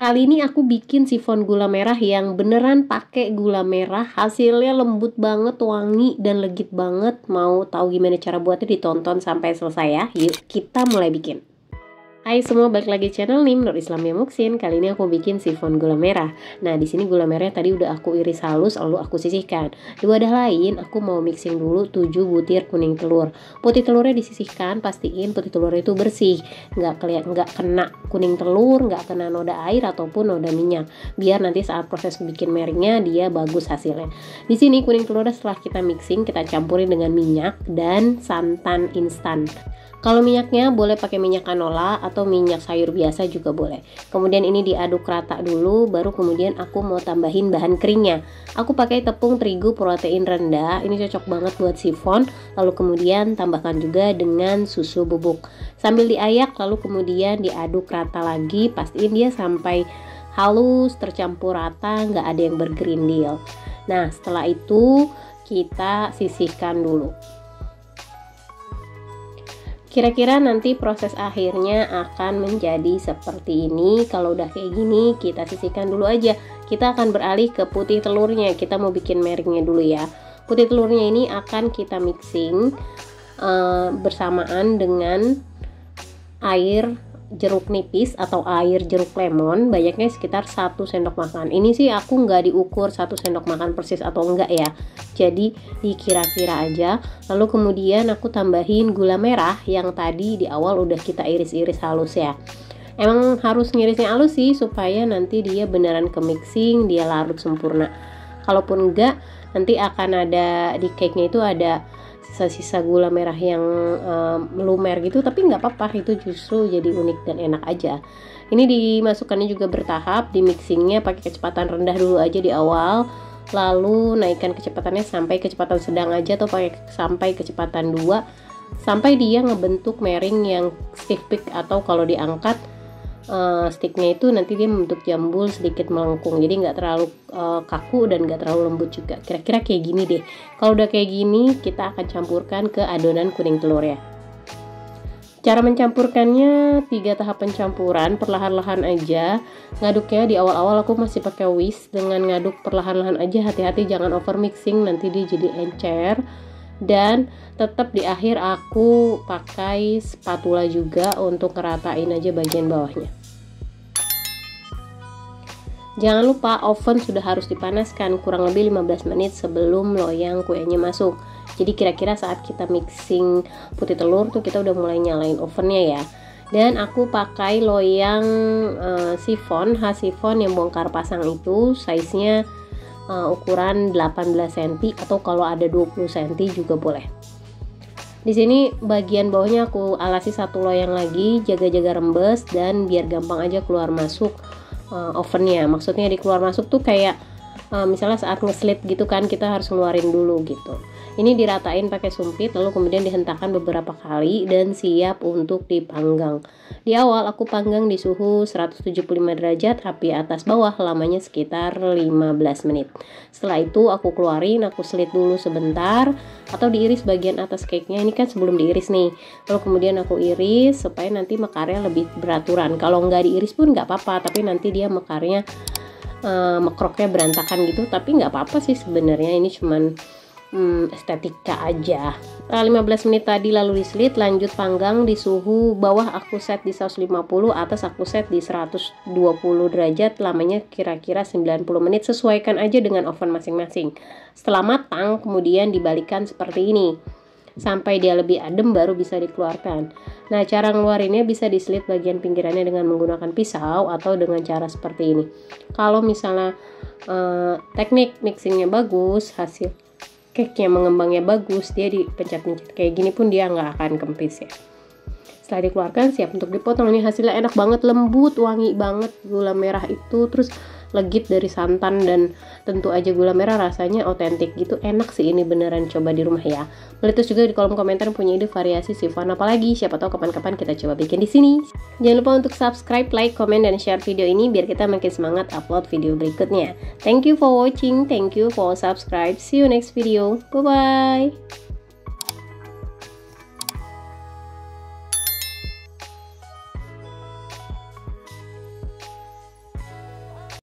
Kali ini aku bikin sifon gula merah yang beneran pakai gula merah. Hasilnya lembut banget, wangi, dan legit banget. Mau tahu gimana cara buatnya, ditonton sampai selesai ya. Yuk kita mulai bikin. Hai semua, balik lagi channel Nim Nur Islamia Muksin. Kali ini aku bikin sifon gula merah. Nah, di sini gula merah tadi udah aku iris halus lalu aku sisihkan. Di wadah lain aku mau mixing dulu 7 butir kuning telur. Putih telurnya disisihkan, pastiin putih telur itu bersih, nggak kena kuning telur, nggak kena noda air ataupun noda minyak. Biar nanti saat proses bikin meringnya dia bagus hasilnya. Di sini kuning telurnya setelah kita mixing, kita campurin dengan minyak dan santan instan. Kalau minyaknya boleh pakai minyak canola atau minyak sayur biasa juga boleh. Kemudian ini diaduk rata dulu, baru kemudian aku mau tambahin bahan keringnya. Aku pakai tepung terigu protein rendah, ini cocok banget buat sifon. Lalu kemudian tambahkan juga dengan susu bubuk. Sambil diayak lalu kemudian diaduk rata lagi, pastiin dia sampai halus, tercampur rata, nggak ada yang bergerindil. Nah, setelah itu kita sisihkan dulu. Kira-kira nanti proses akhirnya akan menjadi seperti ini. Kalau udah kayak gini, kita sisihkan dulu aja. Kita akan beralih ke putih telurnya. Kita mau bikin meringnya dulu ya. Putih telurnya ini akan kita mixing bersamaan dengan air jeruk nipis atau air jeruk lemon, banyaknya sekitar 1 sendok makan. Ini sih aku nggak diukur 1 sendok makan persis atau enggak ya, jadi dikira-kira aja. Lalu kemudian aku tambahin gula merah yang tadi di awal udah kita iris-iris halus ya. Emang harus ngirisnya halus sih supaya nanti dia beneran ke mixing, dia larut sempurna. Kalaupun enggak, nanti akan ada di cake-nya itu ada sisa-sisa gula merah yang melumer gitu, tapi nggak apa-apa, itu justru jadi unik dan enak aja. Ini dimasukkannya juga bertahap, di mixingnya pakai kecepatan rendah dulu aja di awal, lalu naikkan kecepatannya sampai kecepatan sedang aja atau sampai kecepatan 2, sampai dia ngebentuk mering yang stiff peak, atau kalau diangkat sticknya itu nanti dia membentuk jambul sedikit melengkung, jadi nggak terlalu kaku dan nggak terlalu lembut juga. Kira-kira kayak gini deh. Kalau udah kayak gini, kita akan campurkan ke adonan kuning telur ya. Cara mencampurkannya 3 tahap pencampuran, perlahan-lahan aja. Ngaduknya di awal-awal aku masih pakai whisk, dengan ngaduk perlahan-lahan aja, hati-hati jangan over mixing, nanti dia jadi encer. Dan tetap di akhir aku pakai spatula juga untuk ngeratain aja bagian bawahnya. Jangan lupa oven sudah harus dipanaskan kurang lebih 15 menit sebelum loyang kuenya masuk. Jadi kira-kira saat kita mixing putih telur tuh kita udah mulai nyalain ovennya ya. Dan aku pakai loyang sifon, khas sifon yang bongkar pasang itu, size-nya ukuran 18 cm atau kalau ada 20 cm juga boleh. Di sini bagian bawahnya aku alasi 1 loyang lagi, jaga-jaga rembes dan biar gampang aja keluar masuk ovennya. Maksudnya di keluar masuk tuh kayak misalnya saat ngeslit gitu kan, kita harus ngeluarin dulu gitu. Ini diratain pakai sumpit, lalu kemudian dihentakkan beberapa kali dan siap untuk dipanggang. Di awal aku panggang di suhu 175 derajat, api atas bawah, lamanya sekitar 15 menit. Setelah itu aku keluarin, aku slit dulu sebentar, atau diiris bagian atas cake-nya. Ini kan sebelum diiris nih. Lalu kemudian aku iris supaya nanti mekarnya lebih beraturan. Kalau nggak diiris pun nggak apa-apa, tapi nanti dia mekarnya mekroknya berantakan gitu. Tapi nggak apa-apa sih sebenarnya, ini cuman estetika aja. 15 menit tadi lalu dislit, lanjut panggang di suhu bawah aku set di 150, atas aku set di 120 derajat, lamanya kira-kira 90 menit, sesuaikan aja dengan oven masing-masing. Setelah matang kemudian dibalikkan seperti ini sampai dia lebih adem baru bisa dikeluarkan. Nah, cara ngeluarinnya bisa dislit bagian pinggirannya dengan menggunakan pisau atau dengan cara seperti ini. Kalau misalnya teknik mixingnya bagus, hasil cake-nya mengembangnya bagus, dia dipencet-pencet kayak gini pun dia nggak akan kempis ya. Setelah dikeluarkan siap untuk dipotong. Ini hasilnya enak banget, lembut, wangi banget, gula merah itu terus legit dari santan dan tentu aja gula merah, rasanya otentik gitu, enak sih ini, beneran coba di rumah ya. Meletus juga di kolom komentar punya ide variasi sifon apa lagi, siapa tahu kapan-kapan kita coba bikin di sini. Jangan lupa untuk subscribe, like, komen, dan share video ini biar kita makin semangat upload video berikutnya. Thank you for watching, thank you for subscribe, see you next video, bye bye.